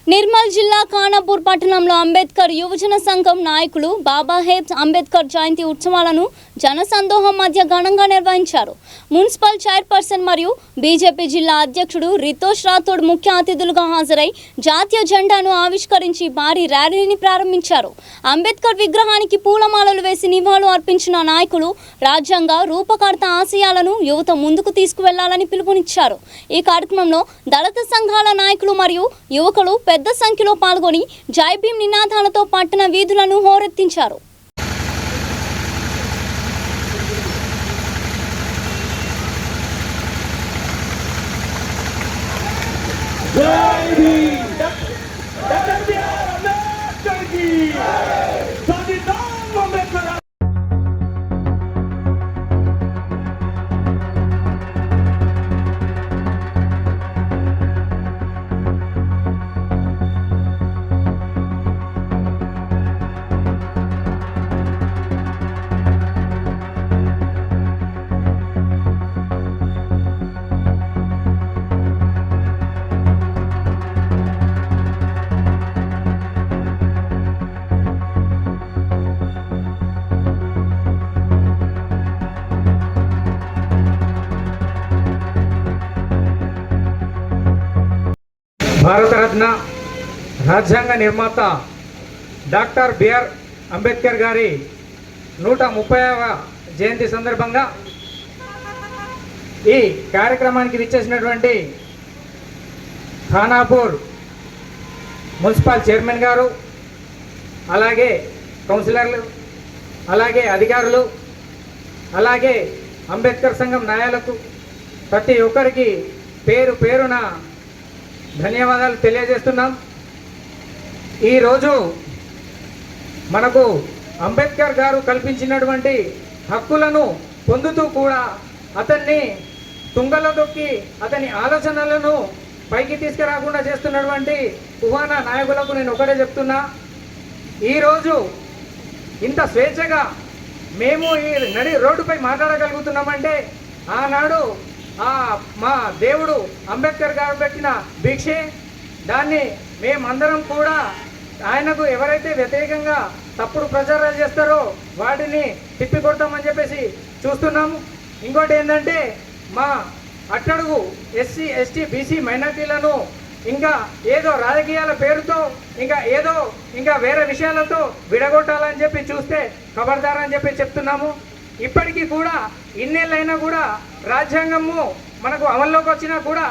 నిర్మల్ జిల్లా ఖానాపూర్ పట్టణంలో అంబేద్కర్ యువజన సంఘం నాయకులు బాబాసాహెబ్ అంబేద్కర్ జయంతి ఉత్సవాలను జనసందోహం మధ్య ఘనంగా నిర్వహించారు. మున్సిపల్ చైర్పర్సన్ మరియు బీజేపీ జిల్లా అధ్యక్షుడు రితోష్ రాథోడ్ ముఖ్య అతిథులుగా హాజరై జాతీయ జెండాను ఆవిష్కరించి భారీ ర్యాలీని ప్రారంభించారు. అంబేద్కర్ విగ్రహానికి పూలమాలలు వేసి నివాళులు అర్పించిన నాయకులు రాజ్యాంగ రూపకర్త ఆశయాలను యువత ముందుకు తీసుకువెళ్లాలని పిలుపునిచ్చారు. ఈ కార్యక్రమంలో దళిత సంఘాల నాయకులు మరియు యువకులు పెద్ద సంఖ్యలో పాల్గొని జై భీమ్ నినాదాలతో పట్టణ వీధులను హోరెత్తించారు. భారతరత్న రాజ్యాంగ నిర్మాత డాక్టర్ బిఆర్ అంబేద్కర్ గారి 130వ జయంతి సందర్భంగా ఈ కార్యక్రమానికి విచ్చేసినటువంటి ఖానాపూర్ మున్సిపల్ చైర్మన్ గారు, అలాగే కౌన్సిలర్లు, అలాగే అధికారులు, అలాగే అంబేద్కర్ సంఘం నాయకులకు ప్రతి ఒక్కరికి పేరు పేరున ధన్యవాదాలు తెలియజేస్తున్నాం. ఈరోజు మనకు అంబేద్కర్ గారు కల్పించినటువంటి హక్కులను పొందుతూ కూడా అతన్ని తుంగలో దొక్కి అతని ఆలోచనలను పైకి తీసుకురాకుండా చేస్తున్నటువంటి కుహానా నాయకులకు నేను ఒకటే చెప్తున్నా, ఈరోజు ఇంత స్వేచ్ఛగా మేము ఈ రోడ్డుపై మాట్లాడగలుగుతున్నామంటే ఆనాడు మా దేవుడు అంబేద్కర్ గారు పెట్టిన భిక్షే. దాన్ని మేమందరం కూడా ఆయనకు ఎవరైతే వ్యతిరేకంగా తప్పుడు ప్రచారాలు చేస్తారో వాటిని తిప్పికొట్టామని చెప్పేసి చూస్తున్నాము. ఇంకోటి ఏంటంటే మా అట్టడుగు ఎస్సీ ఎస్టీ బీసీ మైనార్టీలను ఇంకా ఏదో రాజకీయాల పేరుతో ఇంకా వేరే విషయాలతో విడగొట్టాలని చెప్పి చూస్తే ఖబర్దారని చెప్పి చెప్తున్నాము. ఇప్పటికీ కూడా ఇన్నేళ్ళైనా కూడా రాజ్యాంగము మనకు అమల్లోకి వచ్చినా కూడా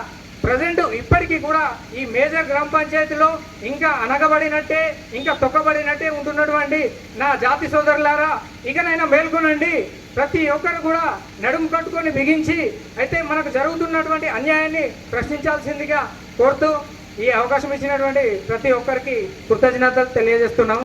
ప్రజెంట్ ఇప్పటికీ కూడా ఈ మేజర్ గ్రామ పంచాయతీలో ఇంకా అనగబడినట్టే, ఇంకా తొక్కబడినట్టే ఉంటున్నటువంటి నా జాతి సోదరులారా, ఇకనైనా మేల్కొనండి. ప్రతి ఒక్కరు కూడా నడుము కట్టుకొని బిగించి అయితే మనకు జరుగుతున్నటువంటి అన్యాయాన్ని ప్రశ్నించాల్సిందిగా కోరుతూ ఈ అవకాశం ఇచ్చినటువంటి ప్రతి ఒక్కరికి కృతజ్ఞతలు తెలియజేస్తున్నాం.